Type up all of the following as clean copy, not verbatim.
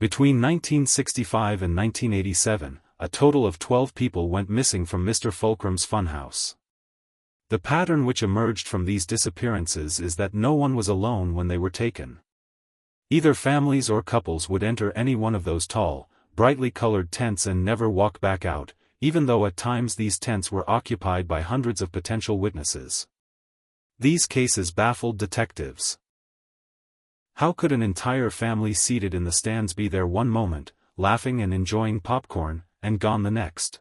Between 1965 and 1987, a total of 12 people went missing from Mr. Fulcrum's Funhouse. The pattern which emerged from these disappearances is that no one was alone when they were taken. Either families or couples would enter any one of those tall, brightly colored tents and never walk back out, even though at times these tents were occupied by hundreds of potential witnesses. These cases baffled detectives. How could an entire family seated in the stands be there one moment, laughing and enjoying popcorn, and gone the next?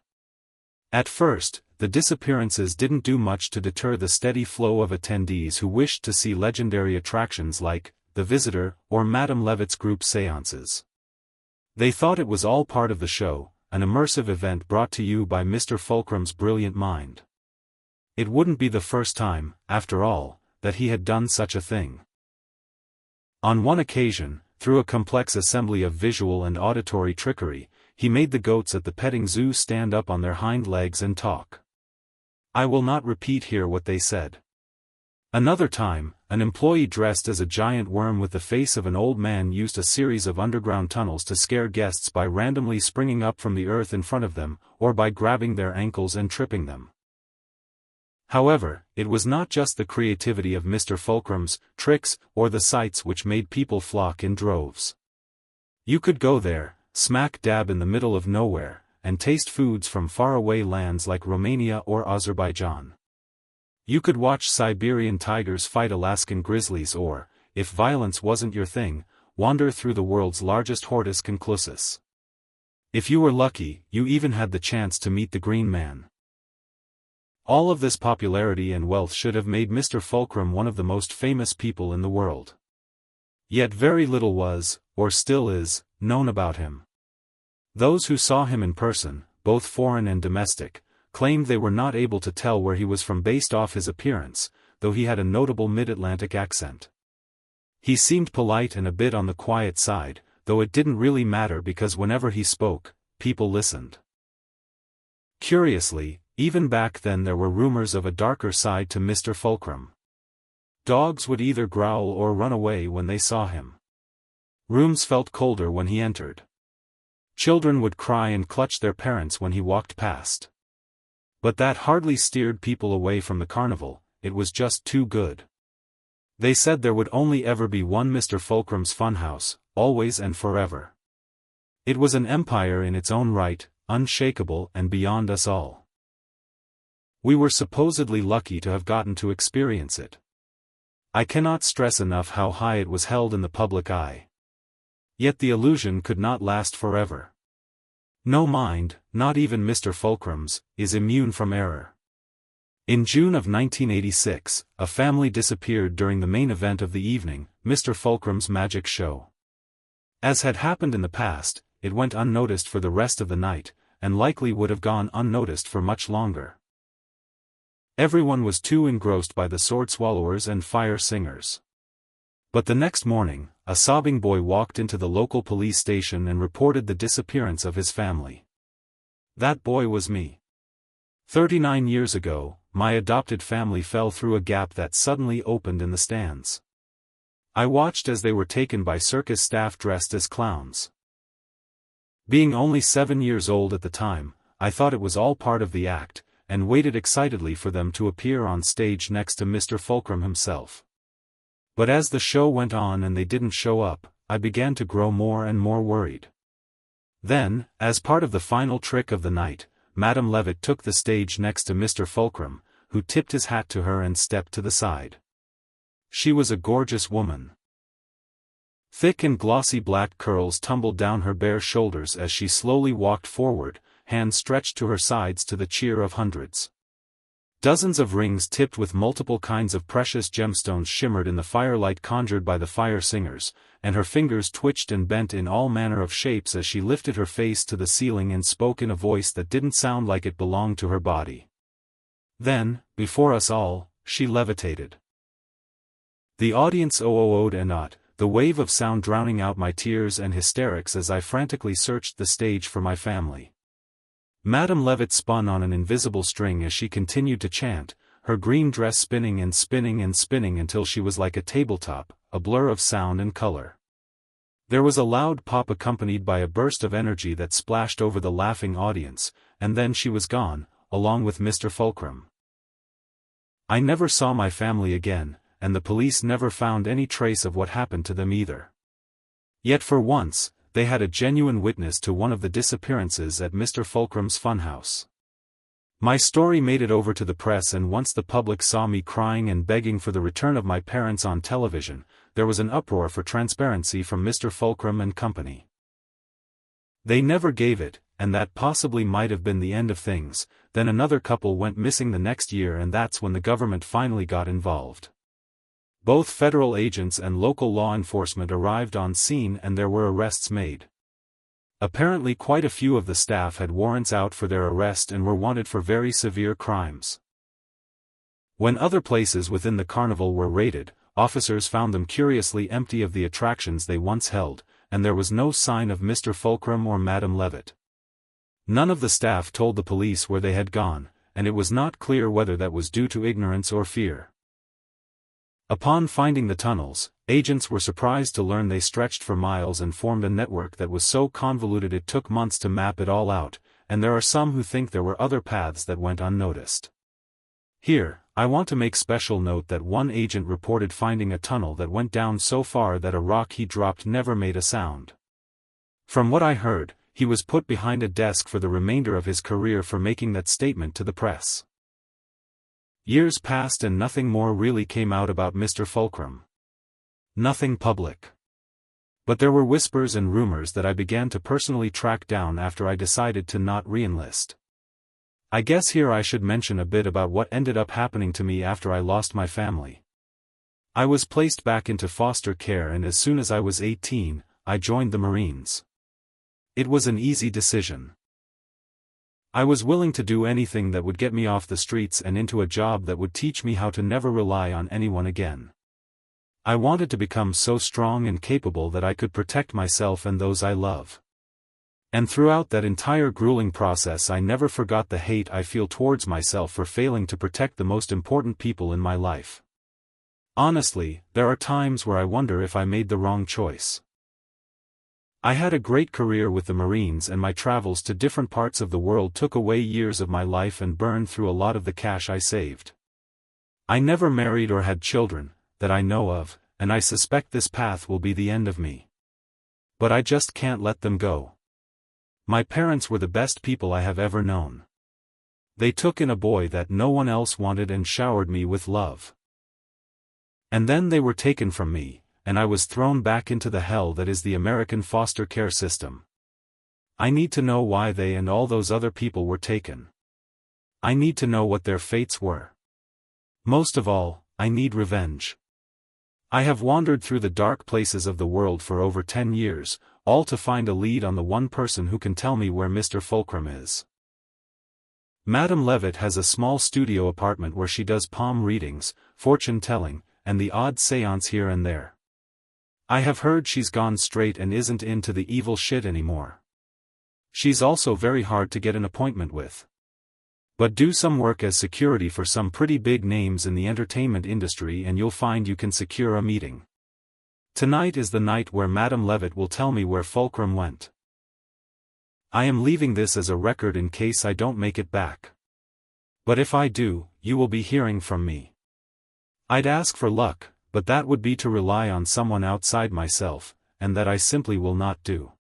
At first, the disappearances didn't do much to deter the steady flow of attendees who wished to see legendary attractions like The Visitor or Madame Levitt's group séances. They thought it was all part of the show, an immersive event brought to you by Mr. Fulcrum's brilliant mind. It wouldn't be the first time, after all, that he had done such a thing. On one occasion, through a complex assembly of visual and auditory trickery, he made the goats at the petting zoo stand up on their hind legs and talk. I will not repeat here what they said. Another time, an employee dressed as a giant worm with the face of an old man used a series of underground tunnels to scare guests by randomly springing up from the earth in front of them, or by grabbing their ankles and tripping them. However, it was not just the creativity of Mr. Fulcrum's tricks or the sights which made people flock in droves. You could go there, smack dab in the middle of nowhere, and taste foods from faraway lands like Romania or Azerbaijan. You could watch Siberian tigers fight Alaskan grizzlies or, if violence wasn't your thing, wander through the world's largest Hortus conclusus. If you were lucky, you even had the chance to meet the Green Man. All of this popularity and wealth should have made Mr. Fulcrum one of the most famous people in the world. Yet very little was, or still is, known about him. Those who saw him in person, both foreign and domestic, claimed they were not able to tell where he was from based off his appearance, though he had a notable mid-Atlantic accent. He seemed polite and a bit on the quiet side, though it didn't really matter because whenever he spoke, people listened. Curiously, even back then there were rumors of a darker side to Mr. Fulcrum. Dogs would either growl or run away when they saw him. Rooms felt colder when he entered. Children would cry and clutch their parents when he walked past. But that hardly steered people away from the carnival, it was just too good. They said there would only ever be one Mr. Fulcrum's Funhouse, always and forever. It was an empire in its own right, unshakable and beyond us all. We were supposedly lucky to have gotten to experience it. I cannot stress enough how high it was held in the public eye. Yet the illusion could not last forever. No mind, not even Mr. Fulcrum's, is immune from error. In June of 1986, a family disappeared during the main event of the evening, Mr. Fulcrum's magic show. As had happened in the past, it went unnoticed for the rest of the night, and likely would have gone unnoticed for much longer. Everyone was too engrossed by the sword swallowers and fire singers. But the next morning, a sobbing boy walked into the local police station and reported the disappearance of his family. That boy was me. 39 years ago, my adopted family fell through a gap that suddenly opened in the stands. I watched as they were taken by circus staff dressed as clowns. Being only 7 years old at the time, I thought it was all part of the act, and waited excitedly for them to appear on stage next to Mr. Fulcrum himself. But as the show went on and they didn't show up, I began to grow more and more worried. Then, as part of the final trick of the night, Madame Levitt took the stage next to Mr. Fulcrum, who tipped his hat to her and stepped to the side. She was a gorgeous woman. Thick and glossy black curls tumbled down her bare shoulders as she slowly walked forward, hands stretched to her sides to the cheer of hundreds. Dozens of rings tipped with multiple kinds of precious gemstones shimmered in the firelight conjured by the fire singers, and her fingers twitched and bent in all manner of shapes as she lifted her face to the ceiling and spoke in a voice that didn't sound like it belonged to her body. Then, before us all, she levitated. The audience oh-oh-oh'd and ah'd, the wave of sound drowning out my tears and hysterics as I frantically searched the stage for my family. Madame Levitt spun on an invisible string as she continued to chant, her green dress spinning and spinning and spinning until she was like a tabletop, a blur of sound and color. There was a loud pop accompanied by a burst of energy that splashed over the laughing audience, and then she was gone, along with Mr. Fulcrum. I never saw my family again, and the police never found any trace of what happened to them either. Yet for once, they had a genuine witness to one of the disappearances at Mr. Fulcrum's Funhouse. My story made it over to the press, and once the public saw me crying and begging for the return of my parents on television, there was an uproar for transparency from Mr. Fulcrum and company. They never gave it, and that possibly might have been the end of things. Then another couple went missing the next year, and that's when the government finally got involved. Both federal agents and local law enforcement arrived on scene, and there were arrests made. Apparently quite a few of the staff had warrants out for their arrest and were wanted for very severe crimes. When other places within the carnival were raided, officers found them curiously empty of the attractions they once held, and there was no sign of Mr. Fulcrum or Madame Levitt. None of the staff told the police where they had gone, and it was not clear whether that was due to ignorance or fear. Upon finding the tunnels, agents were surprised to learn they stretched for miles and formed a network that was so convoluted it took months to map it all out, and there are some who think there were other paths that went unnoticed. Here, I want to make special note that one agent reported finding a tunnel that went down so far that a rock he dropped never made a sound. From what I heard, he was put behind a desk for the remainder of his career for making that statement to the press. Years passed and nothing more really came out about Mr. Fulcrum. Nothing public. But there were whispers and rumors that I began to personally track down after I decided to not re-enlist. I guess here I should mention a bit about what ended up happening to me after I lost my family. I was placed back into foster care, and as soon as I was 18, I joined the Marines. It was an easy decision. I was willing to do anything that would get me off the streets and into a job that would teach me how to never rely on anyone again. I wanted to become so strong and capable that I could protect myself and those I love. And throughout that entire grueling process, I never forgot the hate I feel towards myself for failing to protect the most important people in my life. Honestly, there are times where I wonder if I made the wrong choice. I had a great career with the Marines, and my travels to different parts of the world took away years of my life and burned through a lot of the cash I saved. I never married or had children, that I know of, and I suspect this path will be the end of me. But I just can't let them go. My parents were the best people I have ever known. They took in a boy that no one else wanted and showered me with love. And then they were taken from me, and I was thrown back into the hell that is the American foster care system. I need to know why they and all those other people were taken. I need to know what their fates were. Most of all, I need revenge. I have wandered through the dark places of the world for over 10 years, all to find a lead on the one person who can tell me where Mr. Fulcrum is. Madame Levitt has a small studio apartment where she does palm readings, fortune-telling, and the odd seance here and there. I have heard she's gone straight and isn't into the evil shit anymore. She's also very hard to get an appointment with. But do some work as security for some pretty big names in the entertainment industry and you'll find you can secure a meeting. Tonight is the night where Madame Levitt will tell me where Fulcrum went. I am leaving this as a record in case I don't make it back. But if I do, you will be hearing from me. I'd ask for luck, but that would be to rely on someone outside myself, and that I simply will not do.